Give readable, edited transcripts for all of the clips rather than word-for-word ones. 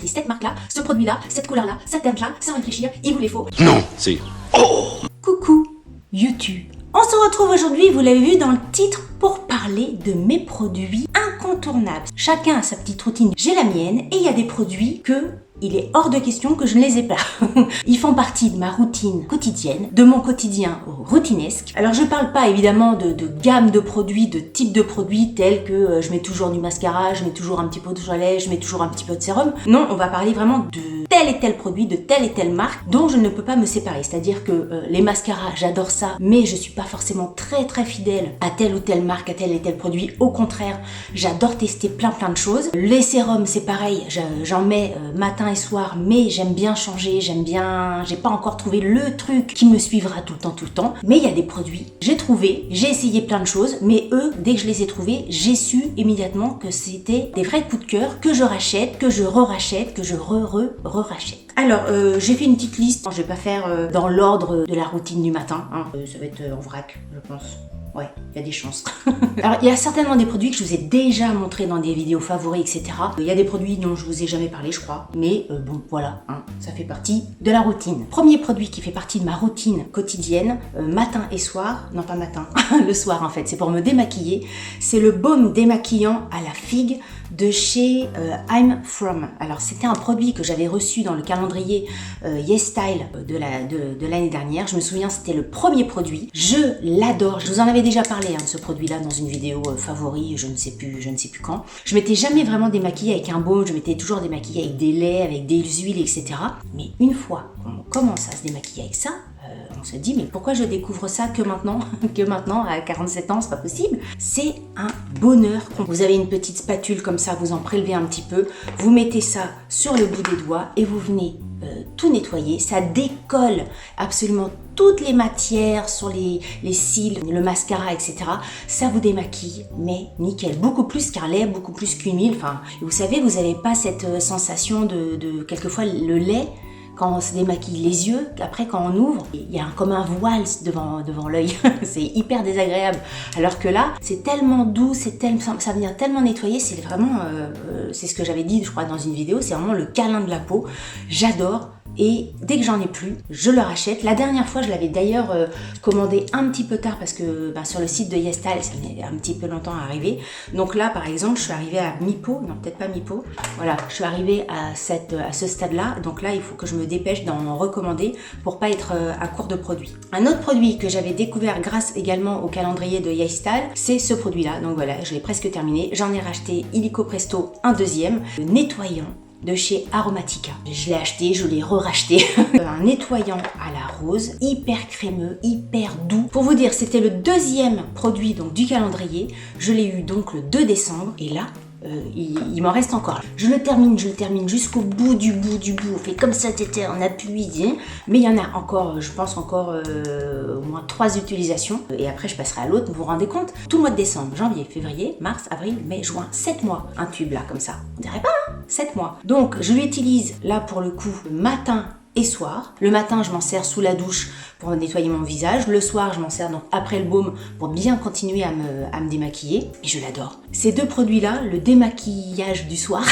maquiller cette marque-là, ce produit-là, cette couleur-là, cette teinte-là, sans réfléchir, il vous les faut. Non, c'est... Oh! Coucou YouTube. On se retrouve aujourd'hui, vous l'avez vu dans le titre, pour parler de mes produits incontournables. Chacun a sa petite routine, j'ai la mienne, et il y a des produits que il est hors de question que je ne les ai pas. Ils font partie de ma routine quotidienne, de mon quotidien routinesque. Alors je parle pas évidemment de gamme de produits, de type de produits tels que je mets toujours du mascara, je mets toujours un petit peu de toilette, je mets toujours un petit peu de sérum. Non, on va parler vraiment de tel et tel produit, de telle et telle marque dont je ne peux pas me séparer. C'est-à-dire que les mascaras, j'adore ça, mais je suis pas forcément très fidèle à telle ou telle marque, à tel et tel produit. Au contraire, j'adore tester plein de choses. Les sérums, c'est pareil, j'en mets matin et soir, mais j'aime bien changer, j'ai pas encore trouvé le truc qui me suivra tout le temps, mais il y a des produits, j'ai trouvé, j'ai essayé plein de choses, mais eux, dès que je les ai trouvés, j'ai su immédiatement que c'était des vrais coups de cœur, que je rachète, que je re-rachète, que je re-rachète. Alors, j'ai fait une petite liste, je vais pas faire dans l'ordre de la routine du matin, hein. Ça va être en vrac, je pense. Ouais, il y a des chances. Alors, il y a certainement des produits que je vous ai déjà montrés dans des vidéos favoris, etc. Il y a des produits dont je vous ai jamais parlé, je crois. Mais bon, voilà, hein, ça fait partie de la routine. Premier produit qui fait partie de ma routine quotidienne, matin et soir. Non, pas matin, le soir en fait, c'est pour me démaquiller. C'est le baume démaquillant à la figue de chez I'm From. Alors, c'était un produit que j'avais reçu dans le calendrier YesStyle de l'année dernière. Je me souviens, c'était le premier produit. Je l'adore. Je vous en avais déjà parlé de ce produit-là dans une vidéo favori, je ne sais plus quand. Je m'étais jamais vraiment démaquillée avec un baume, je m'étais toujours démaquillée avec des laits, avec des huiles, etc. Mais une fois qu'on commence à se démaquiller avec ça, on se dit mais pourquoi je découvre ça que maintenant à 47 ans, c'est pas possible. C'est un bonheur. Vous avez une petite spatule comme ça, vous en prélevez un petit peu, vous mettez ça sur le bout des doigts et vous venez tout nettoyer. Ça décolle absolument toutes les matières sur les cils, le mascara, etc. Ça vous démaquille, mais nickel. Beaucoup plus qu'un lait, beaucoup plus qu'une huile. Enfin, vous savez, vous n'avez pas cette sensation de quelquefois le lait, quand on se démaquille les yeux, après quand on ouvre, il y a comme un voile devant l'œil. C'est hyper désagréable. Alors que là, c'est tellement doux, ça vient tellement nettoyer, c'est vraiment, c'est ce que j'avais dit, je crois, dans une vidéo, c'est vraiment le câlin de la peau. J'adore. Et dès que j'en ai plus, je le rachète. La dernière fois, je l'avais d'ailleurs commandé un petit peu tard parce que sur le site de YesStyle, ça met un petit peu longtemps à arriver. Donc là, par exemple, je suis arrivée à mi-pot, non peut-être pas mi-pot. Voilà, je suis arrivée à ce stade-là. Donc là, il faut que je me dépêche d'en recommander pour pas être à court de produits. Un autre produit que j'avais découvert grâce également au calendrier de YesStyle, c'est ce produit-là. Donc voilà, je l'ai presque terminé. J'en ai racheté illico presto un deuxième, nettoyant de chez Aromatica. Je l'ai acheté, je l'ai re-racheté. Un nettoyant à la rose, hyper crémeux, hyper doux. Pour vous dire, c'était le deuxième produit donc du calendrier. Je l'ai eu donc le 2 décembre et là, il m'en reste encore. Je le termine jusqu'au bout du bout. On fait comme ça, t'étais en appui. Mais il y en a encore, je pense encore au moins 3 utilisations. Et après, je passerai à l'autre. Vous vous rendez compte? Tout le mois de décembre, janvier, février, mars, avril, mai, juin. 7 mois. Un tube là, comme ça. On dirait pas, hein? 7 mois. Donc, je l'utilise là pour le coup matin et soir. Le matin, je m'en sers sous la douche pour nettoyer mon visage. Le soir, je m'en sers donc après le baume pour bien continuer à me démaquiller. Et je l'adore. Ces deux produits-là, le démaquillage du soir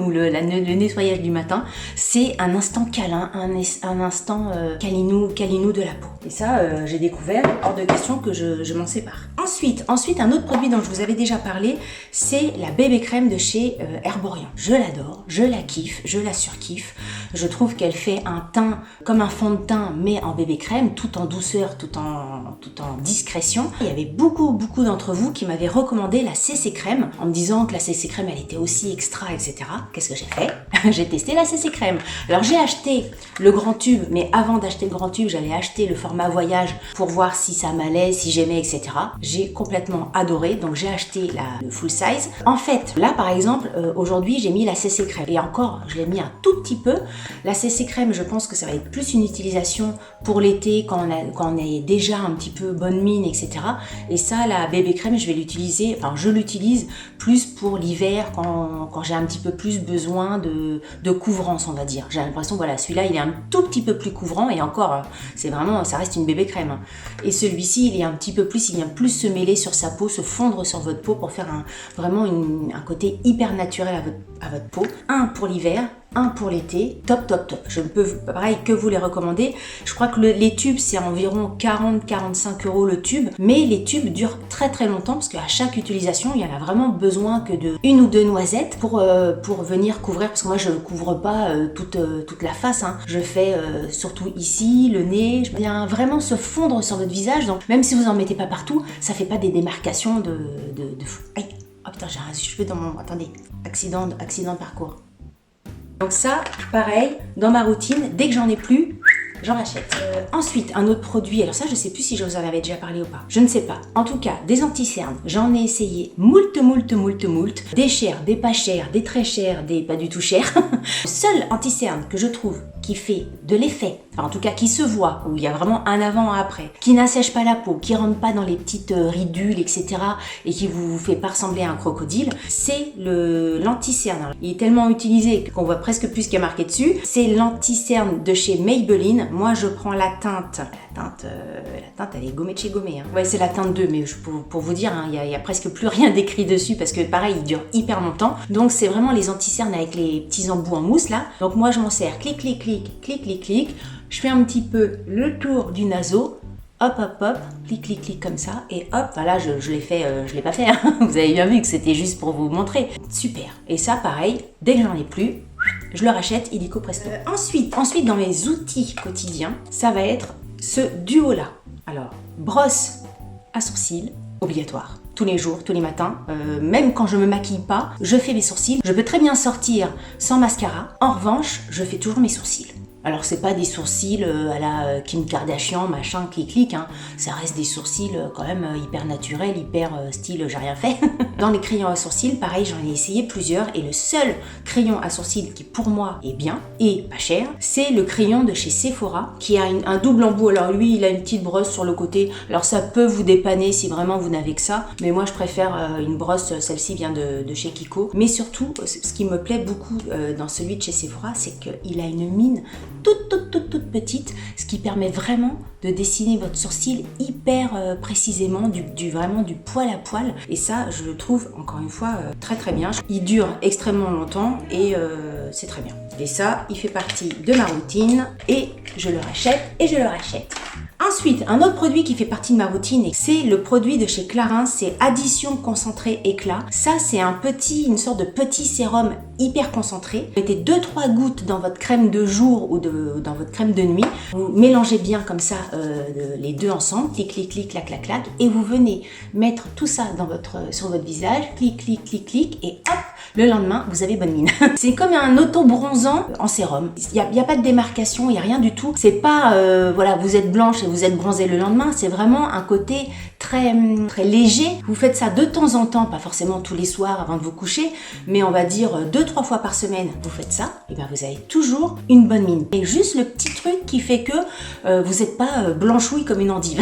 ou le nettoyage du matin, c'est un instant câlin, un instant câlinou de la peau. Et ça, j'ai découvert, hors de question que je m'en sépare. Ensuite, un autre produit dont je vous avais déjà parlé, c'est la bébé crème de chez Herborian. Je l'adore, je la kiffe, je la surkiffe. Je trouve qu'elle fait un teint comme un fond de teint, mais en bébé crème, tout en douceur, tout en discrétion. Il y avait beaucoup d'entre vous qui m'avaient recommandé la CC crème en me disant que la CC crème elle était aussi extra, etc. Qu'est-ce que j'ai fait? J'ai testé la CC crème. Alors j'ai acheté le grand tube, mais avant d'acheter le grand tube, j'allais acheter le format voyage pour voir si ça m'allait, si j'aimais, etc. J'ai complètement adoré, donc j'ai acheté le full size. En fait, là par exemple, aujourd'hui j'ai mis la CC crème et encore, je l'ai mis un tout petit peu. La CC crème, je pense que ça va être plus une utilisation pour l'été quand on est déjà un petit peu bonne mine, etc. Et ça, la bébé crème, je l'utilise plus pour l'hiver quand j'ai un petit peu plus besoin de couvrance, on va dire. J'ai l'impression, voilà, celui-là, il est un tout petit peu plus couvrant et encore, c'est vraiment, ça reste une bébé crème. Et celui-ci, il est un petit peu plus, il vient plus se mêler sur sa peau, se fondre sur votre peau pour faire vraiment un côté hyper naturel à votre peau. Un pour l'hiver un pour l'été, top top top. Je ne peux pareil que vous les recommander. Je crois que les tubes c'est environ 40-45 € le tube, mais les tubes durent très très longtemps parce qu'à chaque utilisation il y en a vraiment besoin que de une ou deux noisettes pour venir couvrir, parce que moi je ne couvre pas toute la face, hein. Je fais surtout ici, le nez, je viens vraiment se fondre sur votre visage, donc même si vous en mettez pas partout, ça fait pas des démarcations de fou. Aïe. Oh putain, j'ai un cheveu dans mon... Attendez, accident de parcours. Donc ça, pareil, dans ma routine, dès que j'en ai plus, j'en rachète. Ensuite, un autre produit, alors ça je sais plus si je vous en avais déjà parlé ou pas, je ne sais pas. En tout cas, des anti-cernes, j'en ai essayé moult, des chers, des pas chers, des très chers, des pas du tout chers. Le seul anti-cerne que je trouve qui fait de l'effet, enfin en tout cas qui se voit, où il y a vraiment un avant un après, qui n'assèche pas la peau, qui rentre pas dans les petites ridules, etc. et qui vous fait pas ressembler à un crocodile, c'est l'anti-cerne. Il est tellement utilisé qu'on voit presque plus ce qui est marqué dessus. C'est l'anti-cerne de chez Maybelline. Moi je prends la teinte elle est gommée de chez gommée. Hein. Ouais, c'est la teinte 2, mais pour vous dire, hein, il y a presque plus rien d'écrit dessus parce que pareil, il dure hyper longtemps. Donc c'est vraiment les anti-cernes avec les petits embouts en mousse là. Donc moi je m'en sers, clic, clic, clic, clic, clic, clic. Je fais un petit peu le tour du naseau. Hop, hop, hop, clic, clic, clic comme ça, et hop, voilà, je l'ai fait, je l'ai pas fait, hein. Vous avez bien vu que c'était juste pour vous montrer. Super. Et ça, pareil, dès que j'en ai plus, je le rachète illico presto. Ensuite, dans mes outils quotidiens, ça va être ce duo-là. Alors, brosse à sourcils, obligatoire. Tous les jours, tous les matins, même quand je me maquille pas, je fais mes sourcils. Je peux très bien sortir sans mascara. En revanche, je fais toujours mes sourcils. Alors c'est pas des sourcils à la Kim Kardashian, machin, clic-clic, hein. Ça reste des sourcils quand même hyper naturels, hyper style j'ai rien fait. Dans les crayons à sourcils, pareil, j'en ai essayé plusieurs et le seul crayon à sourcils qui pour moi est bien et pas cher, c'est le crayon de chez Sephora qui a un double embout. Alors lui, il a une petite brosse sur le côté. Alors ça peut vous dépanner si vraiment vous n'avez que ça, mais moi je préfère une brosse, celle-ci vient de chez Kiko. Mais surtout, ce qui me plaît beaucoup dans celui de chez Sephora, c'est qu'il a une mine toute petite, ce qui permet vraiment de dessiner votre sourcil hyper précisément, vraiment du poil à poil. Et ça, je le trouve encore une fois très très bien. Il dure extrêmement longtemps et c'est très bien. Et ça, il fait partie de ma routine et je le rachète et je le rachète. Ensuite, un autre produit qui fait partie de ma routine, c'est le produit de chez Clarins, c'est Addition Concentré Éclat. Ça, c'est une sorte de petit sérum hyper concentré. Vous mettez 2-3 gouttes dans votre crème de jour ou dans votre crème de nuit. Vous mélangez bien comme ça les deux ensemble, clic, clic, clic, clac, clac, clac, et vous venez mettre tout ça sur votre visage, clic, clic, clic, clic, et hop, le lendemain, vous avez bonne mine. C'est comme un auto-bronzant en sérum. Il n'y a pas de démarcation, il n'y a rien du tout. C'est pas, voilà, vous êtes blanche et vous êtes bronzée le lendemain. C'est vraiment un côté très, très léger. Vous faites ça de temps en temps, pas forcément tous les soirs avant de vous coucher, mais on va dire 2-3 fois par semaine, vous faites ça, et bien vous avez toujours une bonne mine. Et juste le petit truc qui fait que vous n'êtes pas blanchouille comme une endive.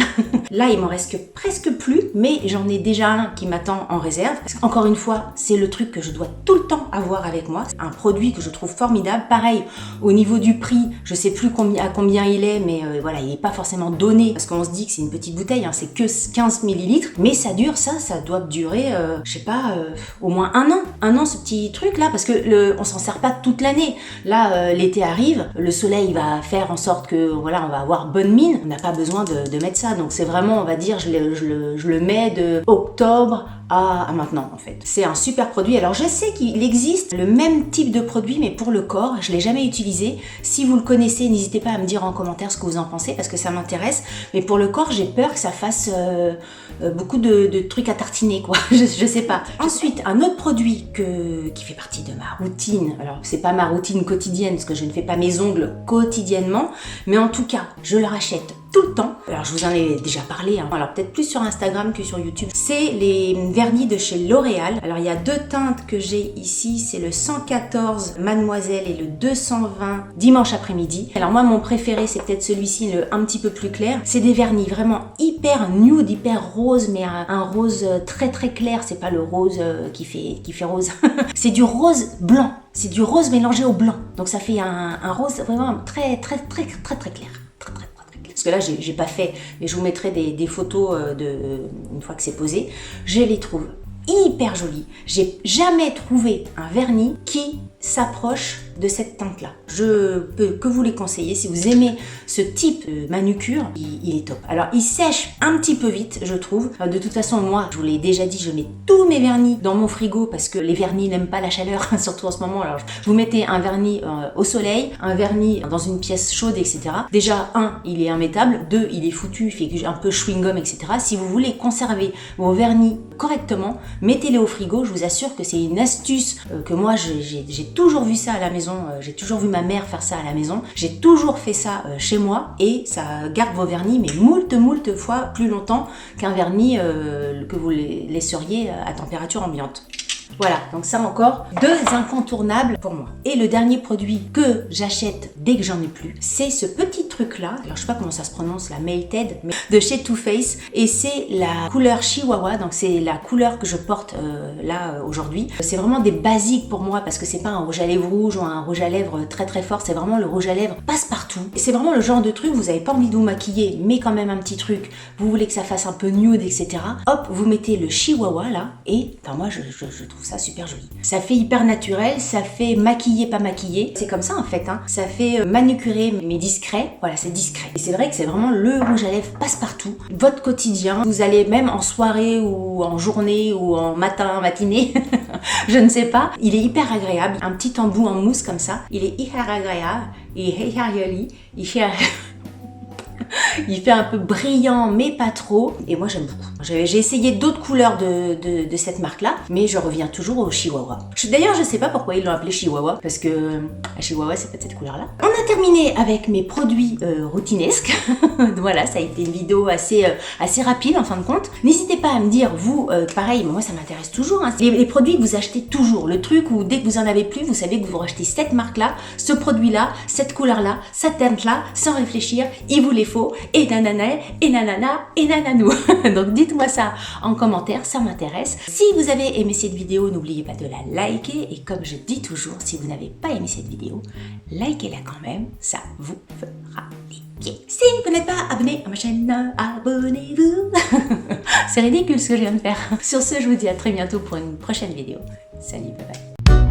Là, il m'en reste que presque plus, mais j'en ai déjà un qui m'attend en réserve. Parce qu'encore une fois, c'est le truc que je dois tout le temps avoir avec moi. C'est un produit que je trouve formidable. Pareil, au niveau du prix, je sais plus à combien il est, mais voilà, il n'est pas forcément donné, parce qu'on se dit que c'est une petite bouteille, hein, c'est que 15 millilitres, mais ça dure, ça doit durer, je sais pas, au moins un an ce petit truc là, parce que on s'en sert pas toute l'année. Là, l'été arrive, le soleil va faire en sorte que voilà, on va avoir bonne mine. On n'a pas besoin de mettre ça, donc c'est vraiment, on va dire, je le mets de octobre à maintenant en fait. C'est un super produit. Alors je sais qu'il existe le même type de produit mais pour le corps, je l'ai jamais utilisé. Si vous le connaissez, n'hésitez pas à me dire en commentaire ce que vous en pensez parce que ça m'intéresse. Mais pour le corps, j'ai peur que ça fasse beaucoup de trucs à tartiner quoi. je sais pas. Ensuite, un autre produit qui fait partie de ma routine. Alors c'est pas ma routine quotidienne parce que je ne fais pas mes ongles quotidiennement, mais en tout cas, je le rachète tout le temps. Alors je vous en ai déjà parlé, hein. Alors peut-être plus sur Instagram que sur YouTube. C'est les vernis de chez L'Oréal. Alors il y a deux teintes que j'ai ici, c'est le 114 Mademoiselle et le 220 Dimanche après-midi. Alors moi mon préféré c'est peut-être celui-ci, un petit peu plus clair. C'est des vernis vraiment hyper nude, hyper rose, mais un rose très très clair. C'est pas le rose qui fait rose. C'est du rose blanc. C'est du rose mélangé au blanc. Donc ça fait un rose vraiment très très très très très clair. Parce que là, j'ai pas fait, mais je vous mettrai des photos une fois que c'est posé. Je les trouve hyper jolis. J'ai jamais trouvé un vernis qui s'approche de cette teinte-là. Je peux que vous les conseiller. Si vous aimez ce type de manucure, il est top. Alors, il sèche un petit peu vite, je trouve. De toute façon, moi, je vous l'ai déjà dit, je mets tous mes vernis dans mon frigo parce que les vernis n'aiment pas la chaleur, surtout en ce moment. Alors, vous mettez un vernis au soleil, un vernis dans une pièce chaude, etc. Déjà, il est immétable. 2, il est foutu, il fait un peu chewing-gum, etc. Si vous voulez conserver vos vernis correctement, mettez-les au frigo. Je vous assure que c'est une astuce que moi, j'ai toujours vu ça à la maison. J'ai toujours vu ma mère faire ça à la maison. J'ai toujours fait ça chez moi et ça garde vos vernis, mais moult fois plus longtemps qu'un vernis que vous laisseriez à température ambiante. Voilà, donc ça encore, 2 incontournables pour moi. Et le dernier produit que j'achète dès que j'en ai plus, c'est ce petit truc-là. Alors je sais pas comment ça se prononce, la Melted, mais de chez Too Faced. Et c'est la couleur Chihuahua, donc c'est la couleur que je porte là aujourd'hui. C'est vraiment des basiques pour moi parce que c'est pas un rouge à lèvres rouge ou un rouge à lèvres très très fort. C'est vraiment le rouge à lèvres passe-partout. Et c'est vraiment le genre de truc, vous avez pas envie de vous maquiller, mais quand même un petit truc. Vous voulez que ça fasse un peu nude, etc. Hop, vous mettez le Chihuahua là. Et enfin, moi je trouve ça super joli. Ça fait hyper naturel, ça fait maquiller, pas maquiller. C'est comme ça en fait, hein. Ça fait manucurer mais discret. Voilà, c'est discret. Et c'est vrai que c'est vraiment le rouge à lèvres passe-partout. Votre quotidien, vous allez même en soirée ou en journée ou en matinée, je ne sais pas. Il est hyper agréable. Un petit embout en mousse comme ça. Il est hyper agréable. Il est hyper joli. Il fait un peu brillant mais pas trop et moi j'aime beaucoup. J'ai essayé d'autres couleurs de cette marque là mais je reviens toujours au Chihuahua. D'ailleurs je sais pas pourquoi ils l'ont appelé Chihuahua parce que la Chihuahua c'est pas cette couleur là. On a terminé avec mes produits routinesques. Voilà, ça a été une vidéo assez rapide en fin de compte. N'hésitez pas à me dire vous, pareil, moi ça m'intéresse toujours, hein, les produits que vous achetez toujours, le truc où dès que vous en avez plus vous savez que vous rachetez cette marque là, ce produit là, cette couleur là, cette teinte là, sans réfléchir, il vous les faut. Et nanana, et nanana, et nananou. Donc dites-moi ça en commentaire, ça m'intéresse. Si vous avez aimé cette vidéo, n'oubliez pas de la liker. Et comme je dis toujours, si vous n'avez pas aimé cette vidéo, likez-la quand même, ça vous fera cliquer. Si vous n'êtes pas abonné à ma chaîne, abonnez-vous. C'est ridicule ce que je viens de faire. Sur ce, je vous dis à très bientôt pour une prochaine vidéo. Salut, bye bye.